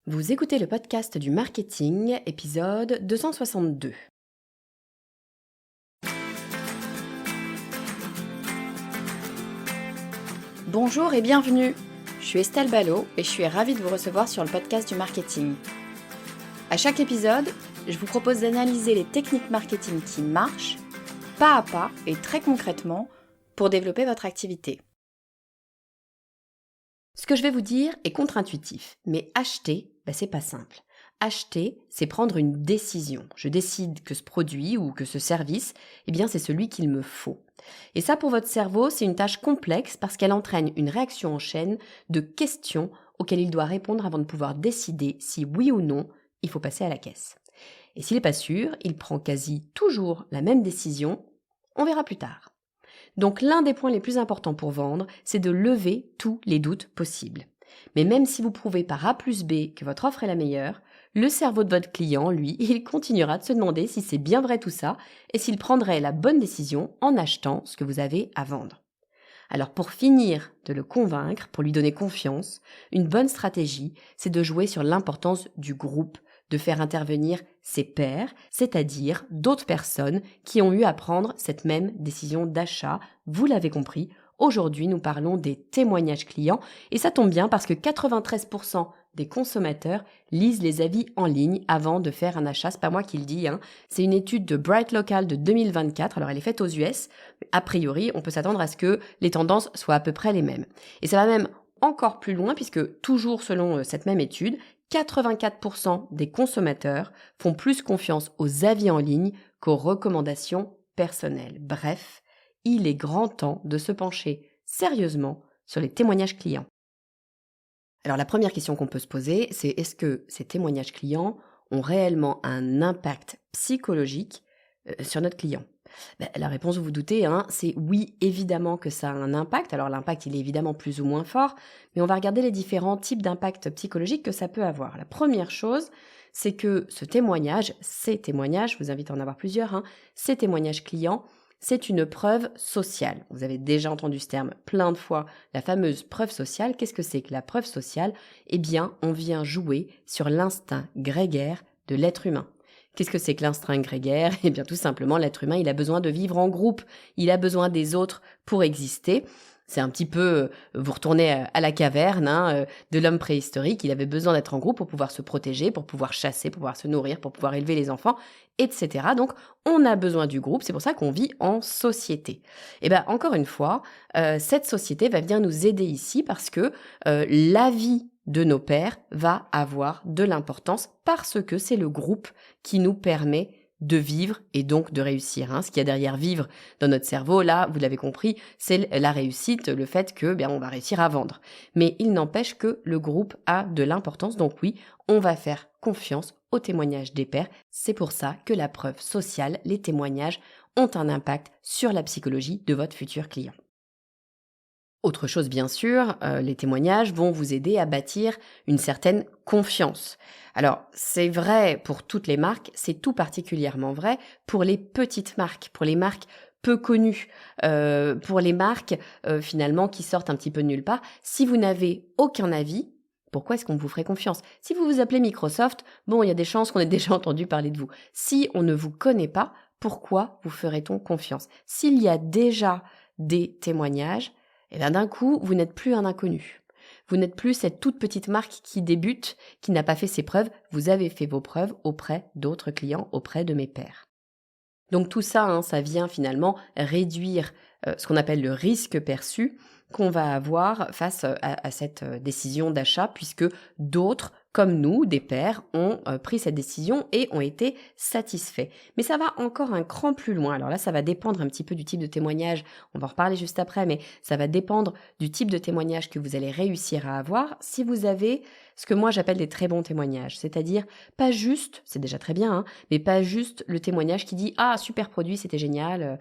Vous écoutez le podcast du marketing, épisode 262. Bonjour et bienvenue. Je suis Estelle Ballot et je suis ravie de vous recevoir sur le podcast du marketing. À chaque épisode, je vous propose d'analyser les techniques marketing qui marchent, pas à pas et très concrètement, pour développer votre activité. Ce que je vais vous dire est contre-intuitif, mais acheter, c'est pas simple. Acheter, c'est prendre une décision. Je décide que ce produit ou que ce service, c'est celui qu'il me faut. Et ça, pour votre cerveau, c'est une tâche complexe parce qu'elle entraîne une réaction en chaîne de questions auxquelles il doit répondre avant de pouvoir décider si oui ou non, il faut passer à la caisse. Et s'il n'est pas sûr, il prend quasi toujours la même décision. On verra plus tard. Donc l'un des points les plus importants pour vendre, c'est de lever tous les doutes possibles. Mais même si vous prouvez par A plus B que votre offre est la meilleure, le cerveau de votre client, lui, il continuera de se demander si c'est bien vrai tout ça et s'il prendrait la bonne décision en achetant ce que vous avez à vendre. Alors pour finir de le convaincre, pour lui donner confiance, une bonne stratégie, c'est de jouer sur l'importance du groupe, de faire intervenir ses pairs, c'est-à-dire d'autres personnes qui ont eu à prendre cette même décision d'achat. Vous l'avez compris, aujourd'hui nous parlons des témoignages clients et ça tombe bien parce que 93% des consommateurs lisent les avis en ligne avant de faire un achat. C'est pas moi qui le dis, C'est une étude de Bright Local de 2024. Alors elle est faite aux US. A priori, on peut s'attendre à ce que les tendances soient à peu près les mêmes. Et ça va même encore plus loin puisque toujours selon cette même étude, 84% des consommateurs font plus confiance aux avis en ligne qu'aux recommandations personnelles. Bref, il est grand temps de se pencher sérieusement sur les témoignages clients. Alors la première question qu'on peut se poser, c'est est-ce que ces témoignages clients ont réellement un impact psychologique sur notre client ? La réponse, vous vous doutez, c'est oui, évidemment que ça a un impact. Alors l'impact, il est évidemment plus ou moins fort, mais on va regarder les différents types d'impact psychologique que ça peut avoir. La première chose, c'est que ces témoignages, je vous invite à en avoir plusieurs, ces témoignages clients, c'est une preuve sociale. Vous avez déjà entendu ce terme plein de fois, la fameuse preuve sociale. Qu'est-ce que c'est que la preuve sociale ? On vient jouer sur l'instinct grégaire de l'être humain. Qu'est-ce que c'est que l'instinct grégaire ? Tout simplement, l'être humain, il a besoin de vivre en groupe. Il a besoin des autres pour exister. C'est un petit peu, vous retournez à la caverne de l'homme préhistorique. Il avait besoin d'être en groupe pour pouvoir se protéger, pour pouvoir chasser, pour pouvoir se nourrir, pour pouvoir élever les enfants, etc. Donc, on a besoin du groupe. C'est pour ça qu'on vit en société. Encore une fois, cette société va venir nous aider ici parce que la vie de nos pairs va avoir de l'importance parce que c'est le groupe qui nous permet de vivre et donc de réussir. Ce qu'il y a derrière vivre dans notre cerveau, là, vous l'avez compris, c'est la réussite, le fait que on va réussir à vendre. Mais il n'empêche que le groupe a de l'importance, donc oui, on va faire confiance aux témoignages des pairs. C'est pour ça que la preuve sociale, les témoignages, ont un impact sur la psychologie de votre futur client. Autre chose, bien sûr, les témoignages vont vous aider à bâtir une certaine confiance. Alors, c'est vrai pour toutes les marques, c'est tout particulièrement vrai pour les petites marques, pour les marques peu connues, pour les marques finalement qui sortent un petit peu de nulle part. Si vous n'avez aucun avis, pourquoi est-ce qu'on vous ferait confiance ? Si vous vous appelez Microsoft, il y a des chances qu'on ait déjà entendu parler de vous. Si on ne vous connaît pas, pourquoi vous ferait-on confiance ? S'il y a déjà des témoignages, d'un coup, vous n'êtes plus un inconnu. Vous n'êtes plus cette toute petite marque qui débute, qui n'a pas fait ses preuves. Vous avez fait vos preuves auprès d'autres clients, auprès de mes pairs. Donc tout ça, ça vient finalement réduire ce qu'on appelle le risque perçu qu'on va avoir face à cette décision d'achat, puisque d'autres, comme nous, des pairs, ont pris cette décision et ont été satisfaits. Mais ça va encore un cran plus loin. Alors là, ça va dépendre un petit peu du type de témoignage. On va en reparler juste après, mais ça va dépendre du type de témoignage que vous allez réussir à avoir si vous avez ce que moi j'appelle des très bons témoignages. C'est-à-dire pas juste, c'est déjà très bien, mais pas juste le témoignage qui dit « Ah, super produit, c'était génial.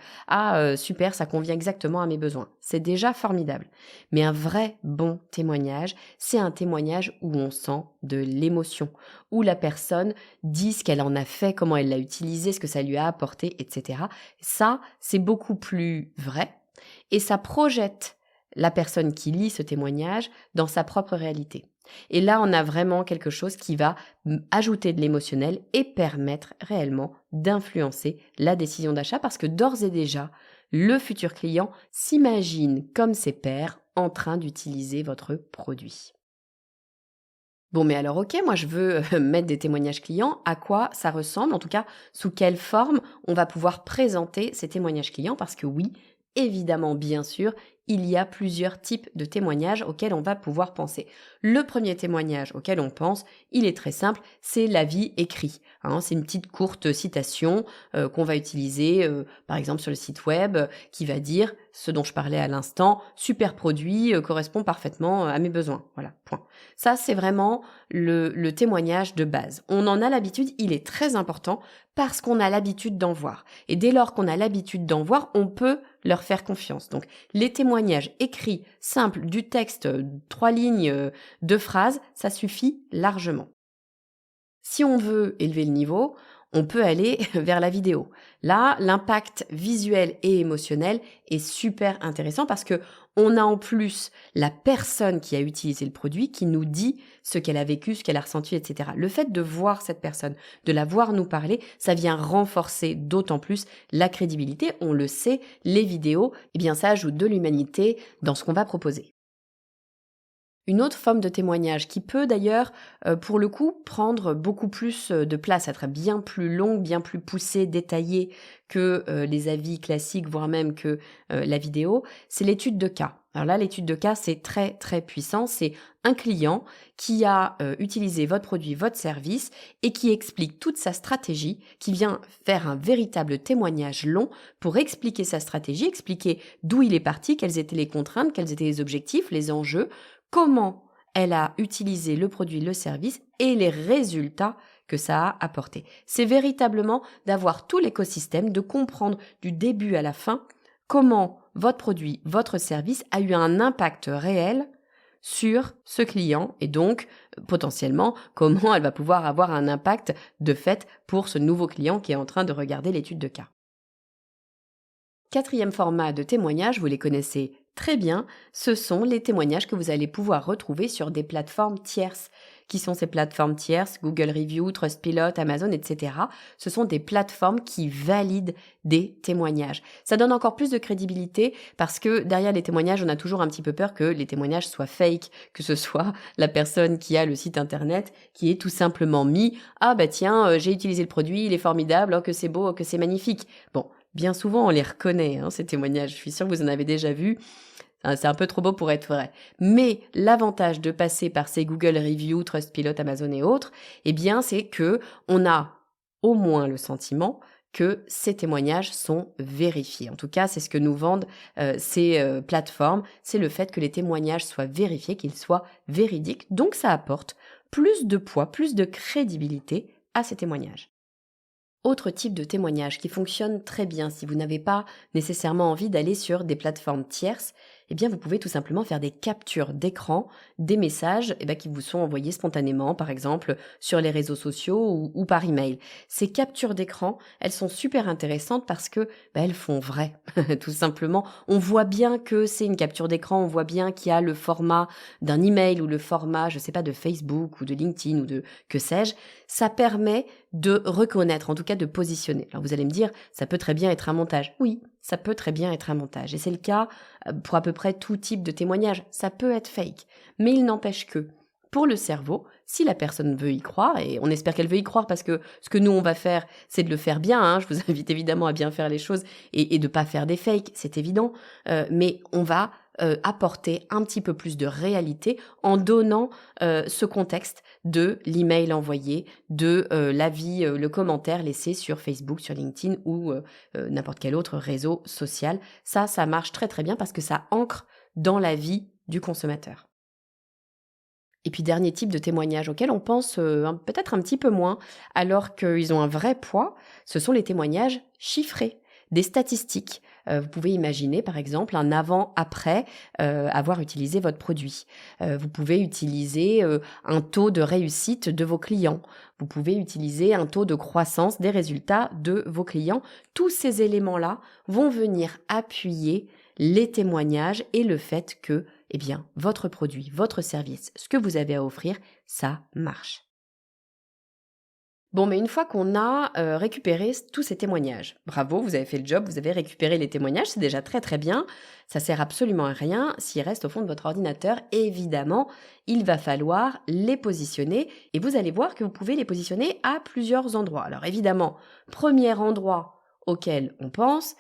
Super, ça convient exactement à mes besoins. » C'est déjà formidable. Mais un vrai bon témoignage, c'est un témoignage où on sent de l'émotion, où la personne dit ce qu'elle en a fait, comment elle l'a utilisé, ce que ça lui a apporté, etc. Ça, c'est beaucoup plus vrai et ça projette la personne qui lit ce témoignage dans sa propre réalité. Et là, on a vraiment quelque chose qui va ajouter de l'émotionnel et permettre réellement d'influencer la décision d'achat parce que d'ores et déjà, le futur client s'imagine comme ses pairs en train d'utiliser votre produit. Bon, mais alors ok, moi je veux mettre des témoignages clients, à quoi ça ressemble, en tout cas sous quelle forme on va pouvoir présenter ces témoignages clients, parce que oui, évidemment, bien sûr, il y a plusieurs types de témoignages auxquels on va pouvoir penser. Le premier témoignage auquel on pense, il est très simple, c'est l'avis écrit. C'est une petite courte citation qu'on va utiliser par exemple sur le site web qui va dire ce dont je parlais à l'instant, super produit, correspond parfaitement à mes besoins. Voilà, point. Ça, c'est vraiment le témoignage de base. On en a l'habitude, il est très important parce qu'on a l'habitude d'en voir. Et dès lors qu'on a l'habitude d'en voir, on peut leur faire confiance. Donc, les témoignages écrits, simples, du texte, 3 lignes, 2 phrases, ça suffit largement. Si on veut élever le niveau, on peut aller vers la vidéo. Là, l'impact visuel et émotionnel est super intéressant parce que on a en plus la personne qui a utilisé le produit qui nous dit ce qu'elle a vécu, ce qu'elle a ressenti, etc. Le fait de voir cette personne, de la voir nous parler, ça vient renforcer d'autant plus la crédibilité. On le sait, les vidéos, eh bien, ça ajoute de l'humanité dans ce qu'on va proposer. Une autre forme de témoignage qui peut d'ailleurs, pour le coup, prendre beaucoup plus de place, être bien plus longue, bien plus poussée, détaillée que les avis classiques, voire même que la vidéo, c'est l'étude de cas. Alors là, l'étude de cas, c'est très très puissant. C'est un client qui a utilisé votre produit, votre service et qui explique toute sa stratégie, qui vient faire un véritable témoignage long pour expliquer sa stratégie, expliquer d'où il est parti, quelles étaient les contraintes, quels étaient les objectifs, les enjeux, comment elle a utilisé le produit, le service et les résultats que ça a apporté. C'est véritablement d'avoir tout l'écosystème, de comprendre du début à la fin comment votre produit, votre service a eu un impact réel sur ce client et donc potentiellement comment elle va pouvoir avoir un impact de fait pour ce nouveau client qui est en train de regarder l'étude de cas. Quatrième format de témoignages, vous les connaissez très bien, ce sont les témoignages que vous allez pouvoir retrouver sur des plateformes tierces. Qui sont ces plateformes tierces? Google Review, Trustpilot, Amazon, etc. Ce sont des plateformes qui valident des témoignages. Ça donne encore plus de crédibilité parce que derrière les témoignages, on a toujours un petit peu peur que les témoignages soient fake, que ce soit la personne qui a le site internet qui est tout simplement mis « Ah bah tiens, j'ai utilisé le produit, il est formidable, oh que c'est beau, oh que c'est magnifique ». Bon, bien souvent, on les reconnaît, ces témoignages. Je suis sûre que vous en avez déjà vu. C'est un peu trop beau pour être vrai. Mais l'avantage de passer par ces Google Reviews, Trustpilot, Amazon et autres, eh bien, c'est que on a au moins le sentiment que ces témoignages sont vérifiés. En tout cas, c'est ce que nous vendent ces plateformes. C'est le fait que les témoignages soient vérifiés, qu'ils soient véridiques. Donc, ça apporte plus de poids, plus de crédibilité à ces témoignages. Autre type de témoignage qui fonctionne très bien si vous n'avez pas nécessairement envie d'aller sur des plateformes tierces, eh bien vous pouvez tout simplement faire des captures d'écran des messages qui vous sont envoyés spontanément, par exemple sur les réseaux sociaux ou par email. Ces captures d'écran, elles sont super intéressantes parce que elles font vrai, tout simplement. On voit bien que c'est une capture d'écran, on voit bien qu'il y a le format d'un email ou le format, je sais pas, de Facebook ou de LinkedIn ou de que sais-je. Ça permet de reconnaître, en tout cas de positionner. Alors vous allez me dire, ça peut très bien être un montage. Oui, ça peut très bien être un montage. Et c'est le cas pour à peu près tout type de témoignage. Ça peut être fake. Mais il n'empêche que, pour le cerveau, si la personne veut y croire, et on espère qu'elle veut y croire parce que ce que nous on va faire, c'est de le faire bien. Je vous invite évidemment à bien faire les choses et de pas faire des fakes, c'est évident. Mais on va apporter un petit peu plus de réalité en donnant ce contexte de l'email envoyé, de l'avis, le commentaire laissé sur Facebook, sur LinkedIn ou n'importe quel autre réseau social. Ça marche très très bien parce que ça ancre dans la vie du consommateur. Et puis dernier type de témoignage auquel on pense peut-être un petit peu moins, alors qu'ils ont un vrai poids, ce sont les témoignages chiffrés, des statistiques. Vous pouvez imaginer par exemple un avant-après avoir utilisé votre produit. Vous pouvez utiliser un taux de réussite de vos clients. Vous pouvez utiliser un taux de croissance des résultats de vos clients. Tous ces éléments-là vont venir appuyer les témoignages et le fait que eh bien, votre produit, votre service, ce que vous avez à offrir, ça marche. Bon, mais une fois qu'on a récupéré tous ces témoignages, bravo, vous avez fait le job, vous avez récupéré les témoignages, c'est déjà très très bien. Ça sert absolument à rien s'ils restent au fond de votre ordinateur. Évidemment, il va falloir les positionner et vous allez voir que vous pouvez les positionner à plusieurs endroits. Alors évidemment, premier endroit auquel on pense,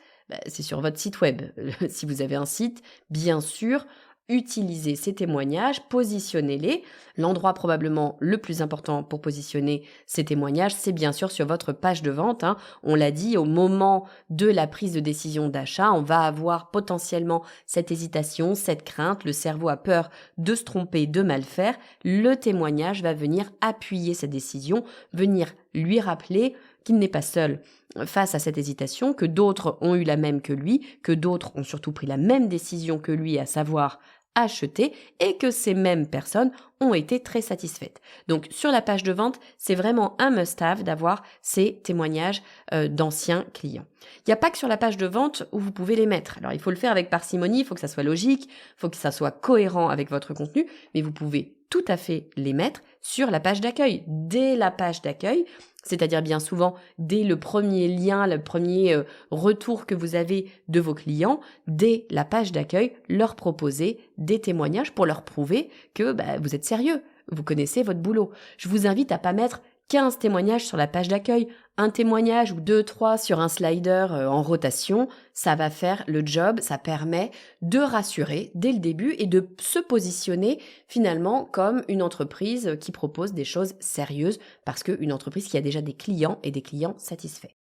c'est sur votre site web. Si vous avez un site, bien sûr, utilisez ces témoignages, positionnez-les. L'endroit probablement le plus important pour positionner ces témoignages, c'est bien sûr sur votre page de vente. On l'a dit, au moment de la prise de décision d'achat, on va avoir potentiellement cette hésitation, cette crainte. Le cerveau a peur de se tromper, de mal faire. Le témoignage va venir appuyer cette décision, venir lui rappeler qu'il n'est pas seul face à cette hésitation, que d'autres ont eu la même que lui, que d'autres ont surtout pris la même décision que lui, à savoir acheter, et que ces mêmes personnes ont été très satisfaites. Donc sur la page de vente, c'est vraiment un must-have d'avoir ces témoignages d'anciens clients. Il n'y a pas que sur la page de vente où vous pouvez les mettre. Alors il faut le faire avec parcimonie, il faut que ça soit logique, il faut que ça soit cohérent avec votre contenu, mais vous pouvez tout à fait les mettre sur la page d'accueil. Dès la page d'accueil, c'est-à-dire bien souvent dès le premier lien, le premier retour que vous avez de vos clients, dès la page d'accueil, leur proposer des témoignages pour leur prouver que vous êtes sérieux, vous connaissez votre boulot. Je vous invite à pas mettre 15 témoignages sur la page d'accueil, un témoignage ou 2, 3 sur un slider en rotation, ça va faire le job, ça permet de rassurer dès le début et de se positionner finalement comme une entreprise qui propose des choses sérieuses parce qu'une entreprise qui a déjà des clients et des clients satisfaits.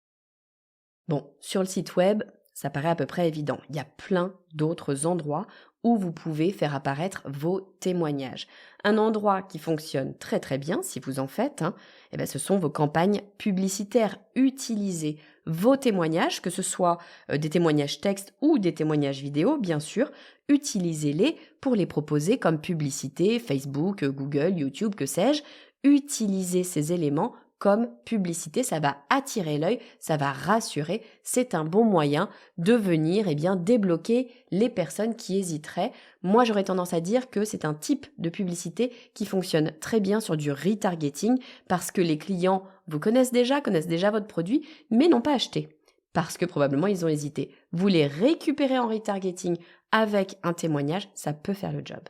Bon, sur le site web, ça paraît à peu près évident. Il y a plein d'autres endroits où vous pouvez faire apparaître vos témoignages. Un endroit qui fonctionne très très bien, si vous en faites, ce sont vos campagnes publicitaires. Utilisez vos témoignages, que ce soit des témoignages texte ou des témoignages vidéo, bien sûr. Utilisez-les pour les proposer comme publicité, Facebook, Google, YouTube, que sais-je. Utilisez ces éléments comme publicité, ça va attirer l'œil, ça va rassurer, c'est un bon moyen de venir débloquer les personnes qui hésiteraient. Moi, j'aurais tendance à dire que c'est un type de publicité qui fonctionne très bien sur du retargeting parce que les clients vous connaissent déjà votre produit, mais n'ont pas acheté parce que probablement ils ont hésité. Vous les récupérez en retargeting avec un témoignage, ça peut faire le job.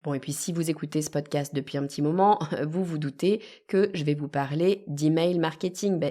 Bon, et puis si vous écoutez ce podcast depuis un petit moment, vous vous doutez que je vais vous parler d'email marketing.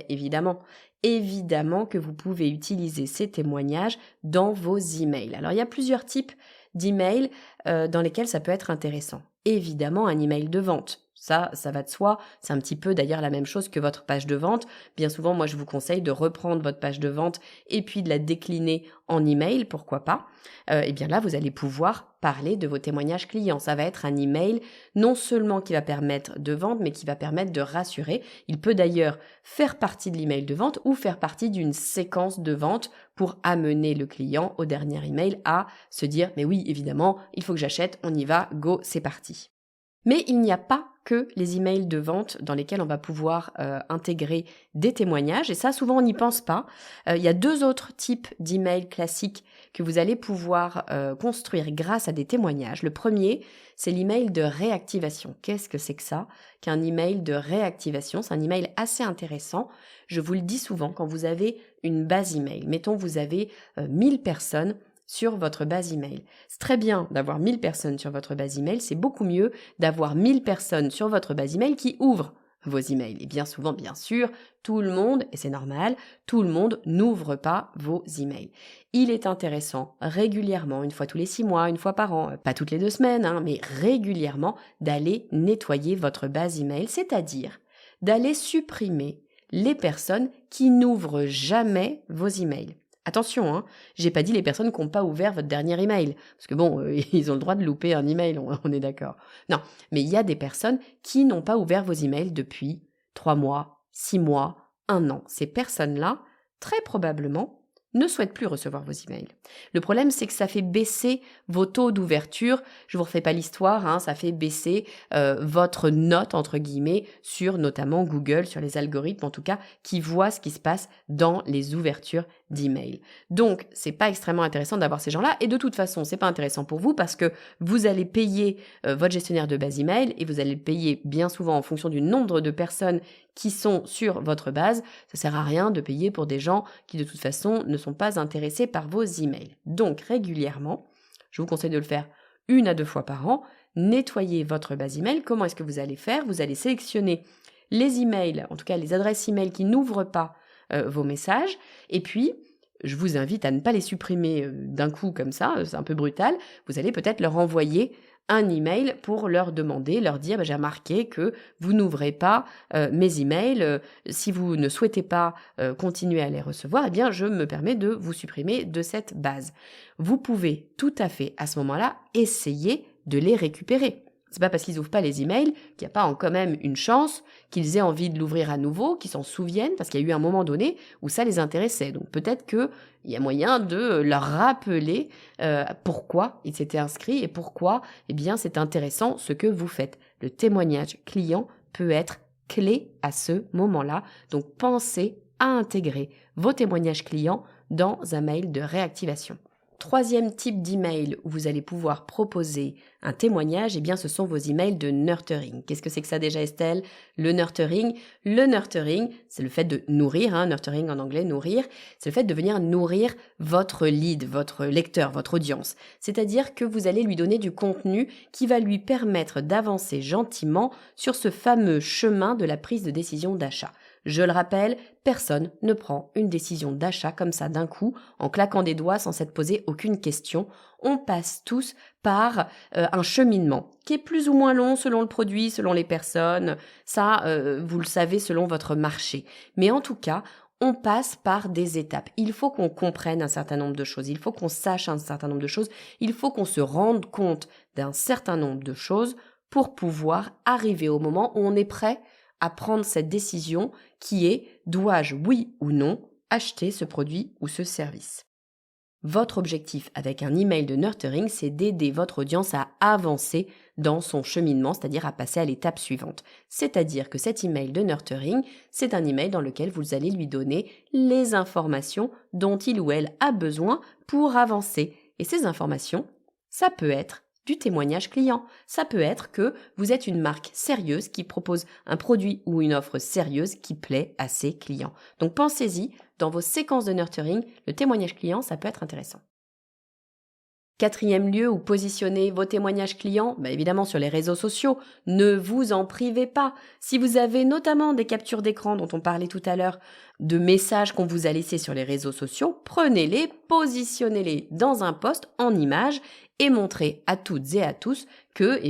Évidemment que vous pouvez utiliser ces témoignages dans vos emails. Alors, il y a plusieurs types d'emails dans lesquels ça peut être intéressant. Évidemment, un email de vente. Ça va de soi. C'est un petit peu d'ailleurs la même chose que votre page de vente. Bien souvent, moi, je vous conseille de reprendre votre page de vente et puis de la décliner en email, pourquoi pas. Là, vous allez pouvoir parler de vos témoignages clients. Ça va être un email non seulement qui va permettre de vendre, mais qui va permettre de rassurer. Il peut d'ailleurs faire partie de l'email de vente ou faire partie d'une séquence de vente pour amener le client au dernier email à se dire « mais oui, évidemment, il faut que j'achète, on y va, go, c'est parti ». Mais il n'y a pas que les emails de vente dans lesquels on va pouvoir intégrer des témoignages. Et ça, souvent, on n'y pense pas. Il y a 2 autres types d'emails classiques que vous allez pouvoir construire grâce à des témoignages. Le premier, c'est l'email de réactivation. Qu'est-ce que c'est que ça qu'un email de réactivation? C'est un email assez intéressant. Je vous le dis souvent, quand vous avez une base email, mettons vous avez 1000 personnes sur votre base email. C'est très bien d'avoir 1000 personnes sur votre base email, c'est beaucoup mieux d'avoir 1000 personnes sur votre base email qui ouvrent vos emails. Et bien souvent, bien sûr, tout le monde, et c'est normal, tout le monde n'ouvre pas vos emails. Il est intéressant régulièrement, une fois tous les 6 mois, une fois par an, pas toutes les 2 semaines, mais régulièrement, d'aller nettoyer votre base email, c'est-à-dire d'aller supprimer les personnes qui n'ouvrent jamais vos emails. Attention, j'ai pas dit les personnes qui n'ont pas ouvert votre dernier email, parce que ils ont le droit de louper un email, on est d'accord. Non, mais il y a des personnes qui n'ont pas ouvert vos emails depuis 3 mois, 6 mois, 1 an. Ces personnes-là, très probablement, ne souhaitent plus recevoir vos emails. Le problème, c'est que ça fait baisser vos taux d'ouverture. Je vous refais pas l'histoire, ça fait baisser votre note, entre guillemets, sur notamment Google, sur les algorithmes en tout cas, qui voient ce qui se passe dans les ouvertures d'emails. Donc, c'est pas extrêmement intéressant d'avoir ces gens-là. Et de toute façon, c'est pas intéressant pour vous parce que vous allez payer votre gestionnaire de base email et vous allez le payer bien souvent en fonction du nombre de personnes qui sont sur votre base. Ça sert à rien de payer pour des gens qui, de toute façon, ne sont pas intéressés par vos emails. Donc, régulièrement, je vous conseille de le faire 1 à 2 fois par an. Nettoyez votre base email. Comment est-ce que vous allez faire? Vous allez sélectionner les emails, en tout cas les adresses email qui n'ouvrent pas vos messages. Et puis, je vous invite à ne pas les supprimer d'un coup comme ça, c'est un peu brutal. Vous allez peut-être leur envoyer un email pour leur demander, leur dire j'ai remarqué que vous n'ouvrez pas mes emails. Si vous ne souhaitez pas continuer à les recevoir, eh bien je me permets de vous supprimer de cette base. Vous pouvez tout à fait à ce moment-là essayer de les récupérer. C'est pas parce qu'ils n'ouvrent pas les emails qu'il n'y a pas quand même une chance qu'ils aient envie de l'ouvrir à nouveau, qu'ils s'en souviennent, parce qu'il y a eu un moment donné où ça les intéressait. Donc peut-être qu'il y a moyen de leur rappeler pourquoi ils s'étaient inscrits et pourquoi eh bien, c'est intéressant ce que vous faites. Le témoignage client peut être clé à ce moment-là. Donc pensez à intégrer vos témoignages clients dans un mail de réactivation. Troisième type d'email où vous allez pouvoir proposer un témoignage, eh bien ce sont vos emails de nurturing. Qu'est-ce que c'est que ça déjà Estelle? Le nurturing, c'est le fait de nourrir, nurturing en anglais, nourrir, c'est le fait de venir nourrir votre lead, votre lecteur, votre audience. C'est-à-dire que vous allez lui donner du contenu qui va lui permettre d'avancer gentiment sur ce fameux chemin de la prise de décision d'achat. Je le rappelle, personne ne prend une décision d'achat comme ça d'un coup, en claquant des doigts sans s'être posé aucune question. On passe tous par un cheminement qui est plus ou moins long selon le produit, selon les personnes. Ça, vous le savez selon votre marché. Mais en tout cas, on passe par des étapes. Il faut qu'on comprenne un certain nombre de choses. Il faut qu'on sache un certain nombre de choses. Il faut qu'on se rende compte d'un certain nombre de choses pour pouvoir arriver au moment où on est prêt à prendre cette décision qui est dois-je, oui ou non, acheter ce produit ou ce service. Votre objectif avec un email de nurturing, c'est d'aider votre audience à avancer dans son cheminement, c'est-à-dire à passer à l'étape suivante. C'est-à-dire que cet email de nurturing, c'est un email dans lequel vous allez lui donner les informations dont il ou elle a besoin pour avancer. Et ces informations, ça peut être du témoignage client. Ça peut être que vous êtes une marque sérieuse qui propose un produit ou une offre sérieuse qui plaît à ses clients. Donc pensez-y, dans vos séquences de nurturing, le témoignage client, ça peut être intéressant. Quatrième lieu où positionner vos témoignages clients, évidemment sur les réseaux sociaux, ne vous en privez pas. Si vous avez notamment des captures d'écran dont on parlait tout à l'heure, de messages qu'on vous a laissés sur les réseaux sociaux, prenez-les, positionnez-les dans un post en image et montrez à toutes et à tous que,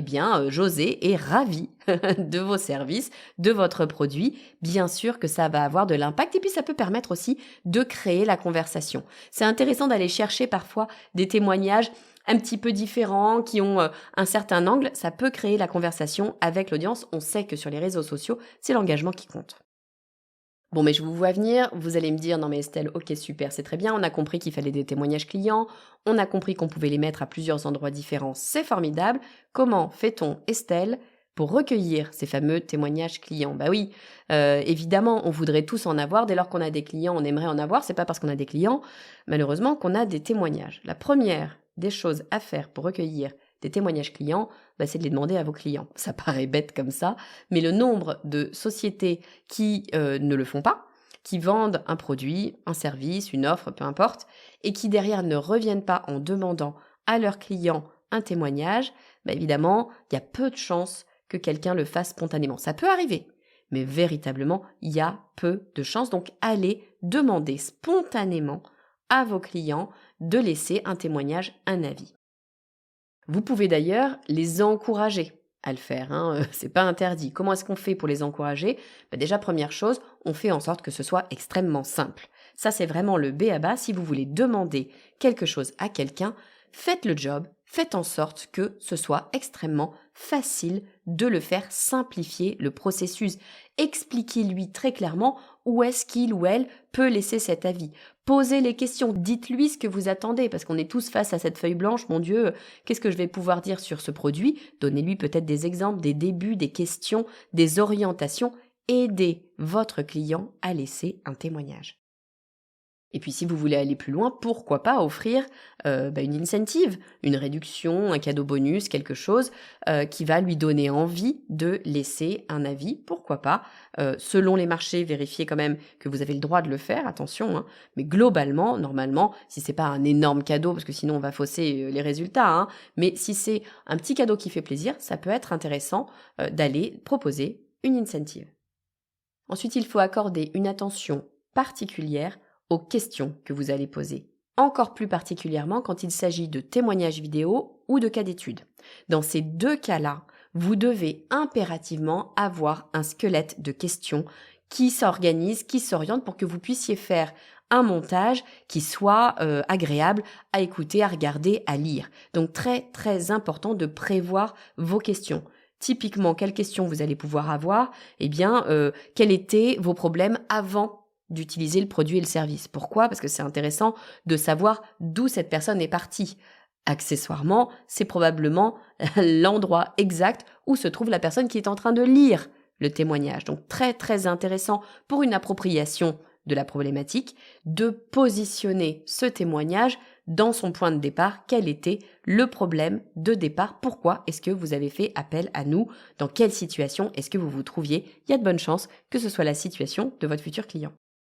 José est ravi de vos services, de votre produit. Bien sûr que ça va avoir de l'impact et puis ça peut permettre aussi de créer la conversation. C'est intéressant d'aller chercher parfois des témoignages un petit peu différents, qui ont un certain angle. Ça peut créer la conversation avec l'audience. On sait que sur les réseaux sociaux, c'est l'engagement qui compte. Bon, mais je vous vois venir, vous allez me dire, non mais Estelle, ok super, c'est très bien, on a compris qu'il fallait des témoignages clients, on a compris qu'on pouvait les mettre à plusieurs endroits différents, c'est formidable. Comment fait-on, Estelle, pour recueillir ces fameux témoignages clients? Oui, évidemment, on voudrait tous en avoir, dès lors qu'on a des clients, on aimerait en avoir, c'est pas parce qu'on a des clients, malheureusement, qu'on a des témoignages. La première des choses à faire pour recueillir des témoignages clients, c'est de les demander à vos clients. Ça paraît bête comme ça, mais le nombre de sociétés qui ne le font pas, qui vendent un produit, un service, une offre, peu importe, et qui derrière ne reviennent pas en demandant à leurs clients un témoignage, évidemment, il y a peu de chances que quelqu'un le fasse spontanément. Ça peut arriver, mais véritablement, il y a peu de chances. Donc, allez demander spontanément à vos clients de laisser un témoignage, un avis. Vous pouvez d'ailleurs les encourager à le faire, c'est pas interdit. Comment est-ce qu'on fait pour les encourager? Déjà, première chose, on fait en sorte que ce soit extrêmement simple. Ça, c'est vraiment le b.a.-ba. Si vous voulez demander quelque chose à quelqu'un, faites le job, faites en sorte que ce soit extrêmement facile de le faire, simplifier le processus. Expliquez-lui très clairement où est-ce qu'il ou elle peut laisser cet avis. Posez les questions, dites-lui ce que vous attendez, parce qu'on est tous face à cette feuille blanche, mon Dieu, qu'est-ce que je vais pouvoir dire sur ce produit? Donnez-lui peut-être des exemples, des débuts, des questions, des orientations. Aidez votre client à laisser un témoignage. Et puis si vous voulez aller plus loin, pourquoi pas offrir une incentive, une réduction, un cadeau bonus, quelque chose qui va lui donner envie de laisser un avis, pourquoi pas. Selon les marchés, vérifiez quand même que vous avez le droit de le faire, attention, hein. Mais globalement, normalement, si c'est pas un énorme cadeau, parce que sinon on va fausser les résultats, hein, mais si c'est un petit cadeau qui fait plaisir, ça peut être intéressant d'aller proposer une incentive. Ensuite, il faut accorder une attention particulière aux questions que vous allez poser, encore plus particulièrement quand il s'agit de témoignages vidéo ou de cas d'études. Dans ces deux cas-là, vous devez impérativement avoir un squelette de questions qui s'organise, qui s'oriente pour que vous puissiez faire un montage qui soit agréable à écouter, à regarder, à lire. Donc très très important de prévoir vos questions. Typiquement, quelles questions vous allez pouvoir avoir? Quels étaient vos problèmes avant d'utiliser le produit et le service? Pourquoi? Parce que c'est intéressant de savoir d'où cette personne est partie. Accessoirement, c'est probablement l'endroit exact où se trouve la personne qui est en train de lire le témoignage. Donc très très intéressant pour une appropriation de la problématique de positionner ce témoignage dans son point de départ. Quel était le problème de départ? Pourquoi est-ce que vous avez fait appel à nous? Dans quelle situation est-ce que vous vous trouviez? Il y a de bonnes chances que ce soit la situation de votre futur client.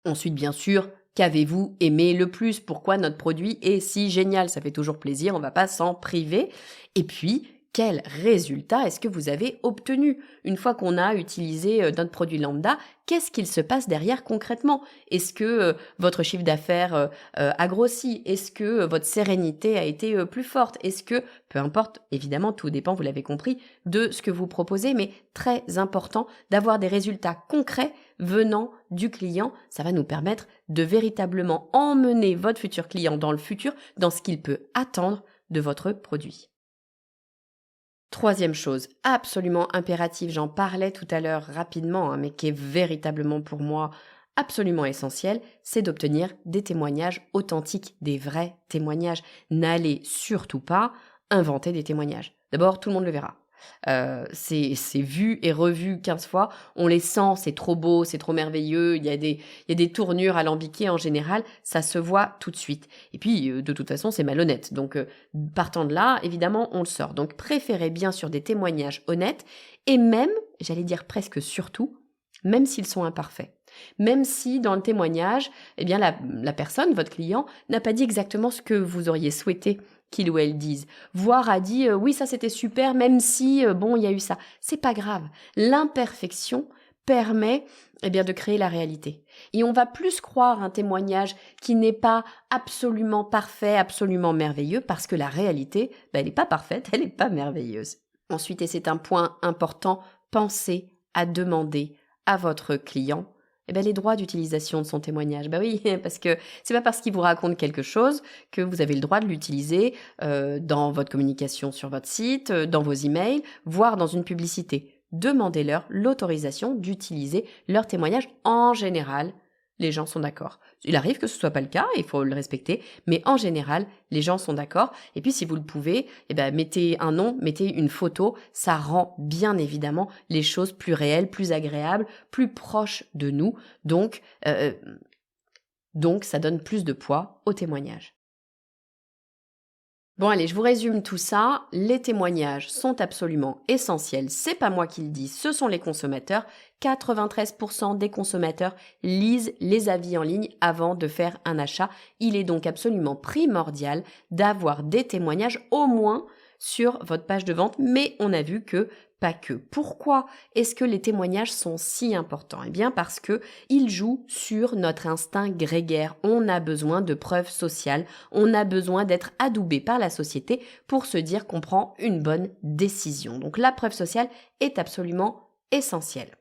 Ensuite, bien sûr, qu'avez-vous aimé le plus? Pourquoi notre produit est si génial? Ça fait toujours plaisir, on ne va pas s'en priver. Et puis, quel résultat est-ce que vous avez obtenu? Une fois qu'on a utilisé notre produit lambda, qu'est-ce qu'il se passe derrière concrètement? Est-ce que votre chiffre d'affaires a grossi? Est-ce que votre sérénité a été plus forte? Est-ce que, peu importe, évidemment, tout dépend, vous l'avez compris, de ce que vous proposez, mais très important d'avoir des résultats concrets venant du client. Ça va nous permettre de véritablement emmener votre futur client dans le futur, dans ce qu'il peut attendre de votre produit. Troisième chose, absolument impérative, j'en parlais tout à l'heure rapidement, mais qui est véritablement pour moi absolument essentiel, c'est d'obtenir des témoignages authentiques, des vrais témoignages. N'allez surtout pas inventer des témoignages. D'abord, tout le monde le verra. C'est vu et revu 15 fois, on les sent, c'est trop beau, c'est trop merveilleux, il y a des tournures alambiquées en général, ça se voit tout de suite. Et puis, de toute façon, c'est malhonnête. Donc, partant de là, évidemment, on le sort. Donc, préférez bien sûr des témoignages honnêtes et même, j'allais dire presque surtout, même s'ils sont imparfaits. Même si dans le témoignage, la personne, votre client, n'a pas dit exactement ce que vous auriez souhaité qu'il ou elle dise, voire a dit oui, ça c'était super, même si il y a eu ça. C'est pas grave. L'imperfection permet de créer la réalité. Et on va plus croire un témoignage qui n'est pas absolument parfait, absolument merveilleux, parce que la réalité, elle n'est pas parfaite, elle n'est pas merveilleuse. Ensuite, et c'est un point important, pensez à demander à votre client les droits d'utilisation de son témoignage. Oui, parce que c'est pas parce qu'il vous raconte quelque chose que vous avez le droit de l'utiliser dans votre communication sur votre site, dans vos emails, voire dans une publicité. Demandez-leur l'autorisation d'utiliser leur témoignage. En général, les gens sont d'accord. Il arrive que ce soit pas le cas, il faut le respecter, mais en général, les gens sont d'accord. Et puis, si vous le pouvez, mettez un nom, mettez une photo. Ça rend bien évidemment les choses plus réelles, plus agréables, plus proches de nous. Donc, ça donne plus de poids au témoignage. Bon allez, je vous résume tout ça. Les témoignages sont absolument essentiels. C'est pas moi qui le dis, ce sont les consommateurs. 93% des consommateurs lisent les avis en ligne avant de faire un achat. Il est donc absolument primordial d'avoir des témoignages au moins sur votre page de vente, mais on a vu que pas que. Pourquoi est-ce que les témoignages sont si importants? Parce que ils jouent sur notre instinct grégaire. On a besoin de preuves sociales, on a besoin d'être adoubé par la société pour se dire qu'on prend une bonne décision. Donc la preuve sociale est absolument essentielle.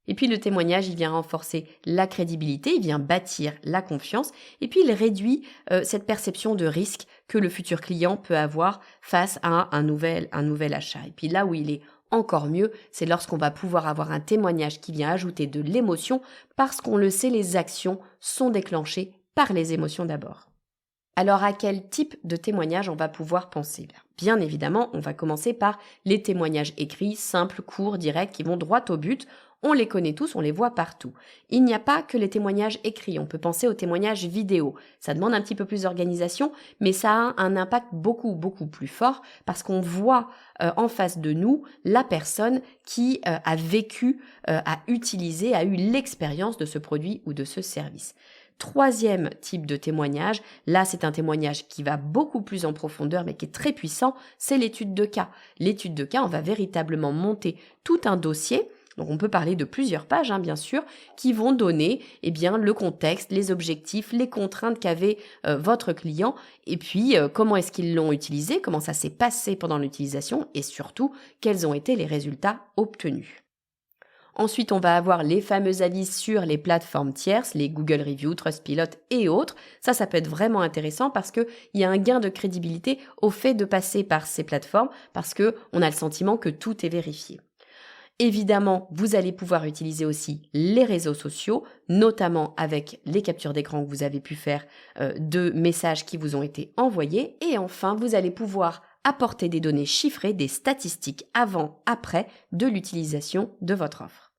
Et puis le témoignage, il vient renforcer la crédibilité, il vient bâtir la confiance, et puis il réduit cette perception de risque que le futur client peut avoir face à un nouvel achat. Et puis là où il est encore mieux, c'est lorsqu'on va pouvoir avoir un témoignage qui vient ajouter de l'émotion, parce qu'on le sait, les actions sont déclenchées par les émotions d'abord. Alors à quel type de témoignage on va pouvoir penser? Bien évidemment, on va commencer par les témoignages écrits, simples, courts, directs, qui vont droit au but. On les connaît tous, on les voit partout. Il n'y a pas que les témoignages écrits, on peut penser aux témoignages vidéo. Ça demande un petit peu plus d'organisation, mais ça a un impact beaucoup plus fort parce qu'on voit en face de nous la personne qui a vécu, a utilisé, a eu l'expérience de ce produit ou de ce service. Troisième type de témoignage, là c'est un témoignage qui va beaucoup plus en profondeur mais qui est très puissant, c'est l'étude de cas. L'étude de cas, on va véritablement monter tout un dossier. Donc on peut parler de plusieurs pages, bien sûr, qui vont donner le contexte, les objectifs, les contraintes qu'avait votre client, et puis comment est-ce qu'ils l'ont utilisé, comment ça s'est passé pendant l'utilisation, et surtout, quels ont été les résultats obtenus. Ensuite, on va avoir les fameux avis sur les plateformes tierces, les Google Reviews, Trustpilot et autres. Ça peut être vraiment intéressant parce qu'il y a un gain de crédibilité au fait de passer par ces plateformes parce qu'on a le sentiment que tout est vérifié. Évidemment, vous allez pouvoir utiliser aussi les réseaux sociaux, notamment avec les captures d'écran que vous avez pu faire de messages qui vous ont été envoyés. Et enfin, vous allez pouvoir apporter des données chiffrées, des statistiques avant-après de l'utilisation de votre offre.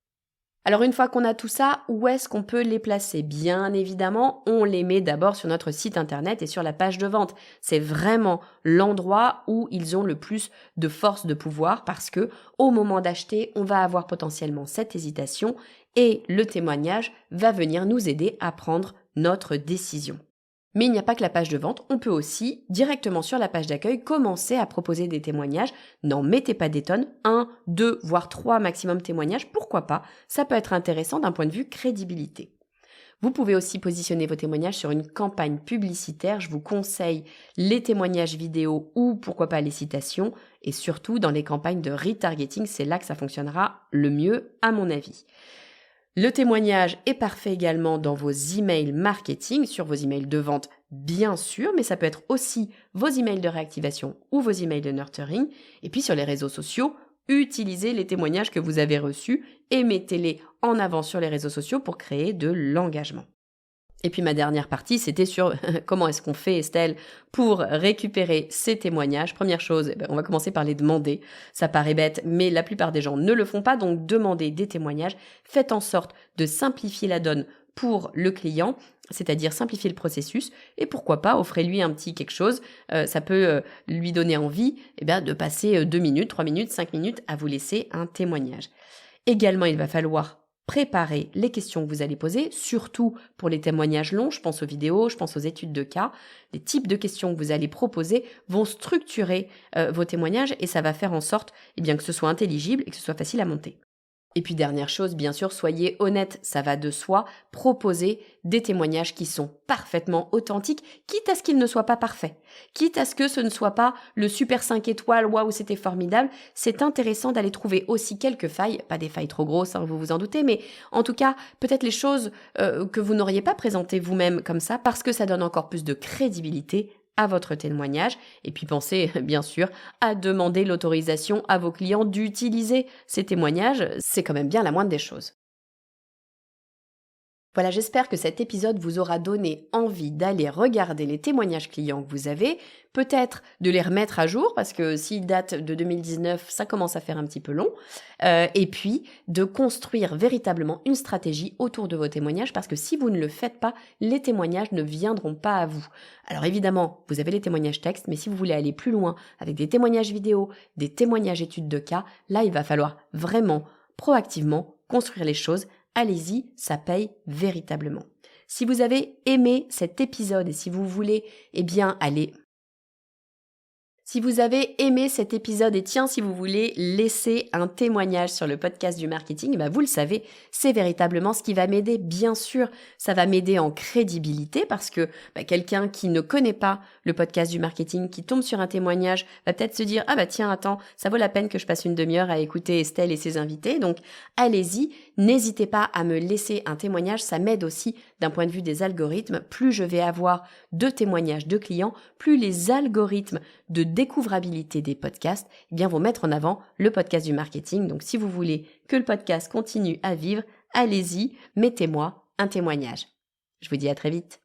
Alors une fois qu'on a tout ça, où est-ce qu'on peut les placer? Bien évidemment, on les met d'abord sur notre site internet et sur la page de vente. C'est vraiment l'endroit où ils ont le plus de force de pouvoir parce que au moment d'acheter, on va avoir potentiellement cette hésitation et le témoignage va venir nous aider à prendre notre décision. Mais il n'y a pas que la page de vente, on peut aussi, directement sur la page d'accueil, commencer à proposer des témoignages. N'en mettez pas des tonnes, 1, 2, voire 3 maximum témoignages, pourquoi pas? Ça peut être intéressant d'un point de vue crédibilité. Vous pouvez aussi positionner vos témoignages sur une campagne publicitaire. Je vous conseille les témoignages vidéo ou pourquoi pas les citations. Et surtout dans les campagnes de retargeting, c'est là que ça fonctionnera le mieux à mon avis. Le témoignage est parfait également dans vos emails marketing, sur vos emails de vente bien sûr, mais ça peut être aussi vos emails de réactivation ou vos emails de nurturing. Et puis sur les réseaux sociaux, utilisez les témoignages que vous avez reçus et mettez-les en avant sur les réseaux sociaux pour créer de l'engagement. Et puis ma dernière partie, c'était sur comment est-ce qu'on fait, Estelle, pour récupérer ces témoignages. Première chose, on va commencer par les demander. Ça paraît bête, mais la plupart des gens ne le font pas, donc demandez des témoignages. Faites en sorte de simplifier la donne pour le client, c'est-à-dire simplifier le processus. Et pourquoi pas, offrez-lui un petit quelque chose. Ça peut lui donner envie de passer 2 minutes, 3 minutes, 5 minutes à vous laisser un témoignage. Également, il va falloir préparez les questions que vous allez poser, surtout pour les témoignages longs, je pense aux vidéos, je pense aux études de cas. Les types de questions que vous allez proposer vont structurer vos témoignages et ça va faire en sorte que ce soit intelligible et que ce soit facile à monter. Et puis dernière chose, bien sûr, soyez honnête, ça va de soi, proposez des témoignages qui sont parfaitement authentiques, quitte à ce qu'ils ne soient pas parfaits, quitte à ce que ce ne soit pas le super 5 étoiles, waouh, c'était formidable. C'est intéressant d'aller trouver aussi quelques failles, pas des failles trop grosses, vous vous en doutez, mais en tout cas, peut-être les choses que vous n'auriez pas présentées vous-même comme ça, parce que ça donne encore plus de crédibilité à votre témoignage. Et puis pensez bien sûr à demander l'autorisation à vos clients d'utiliser ces témoignages. C'est quand même bien la moindre des choses. Voilà, j'espère que cet épisode vous aura donné envie d'aller regarder les témoignages clients que vous avez, peut-être de les remettre à jour, parce que s'ils datent de 2019, ça commence à faire un petit peu long, et puis de construire véritablement une stratégie autour de vos témoignages, parce que si vous ne le faites pas, les témoignages ne viendront pas à vous. Alors évidemment, vous avez les témoignages texte, mais si vous voulez aller plus loin avec des témoignages vidéo, des témoignages études de cas, là, il va falloir vraiment, proactivement, construire les choses. Allez-y, ça paye véritablement. Si vous avez aimé cet épisode et si vous voulez, aller... Si vous avez aimé cet épisode et si vous voulez laisser un témoignage sur le podcast du marketing, vous le savez, c'est véritablement ce qui va m'aider. Bien sûr, ça va m'aider en crédibilité parce que quelqu'un qui ne connaît pas le podcast du marketing, qui tombe sur un témoignage, va peut-être se dire « Ah tiens, attends, ça vaut la peine que je passe une demi-heure à écouter Estelle et ses invités. » Donc, allez-y, n'hésitez pas à me laisser un témoignage. Ça m'aide aussi d'un point de vue des algorithmes. Plus je vais avoir de témoignages de clients, plus les algorithmes de découvrabilité des podcasts vont mettre en avant le podcast du marketing. Donc si vous voulez que le podcast continue à vivre, allez-y, mettez-moi un témoignage. Je vous dis à très vite.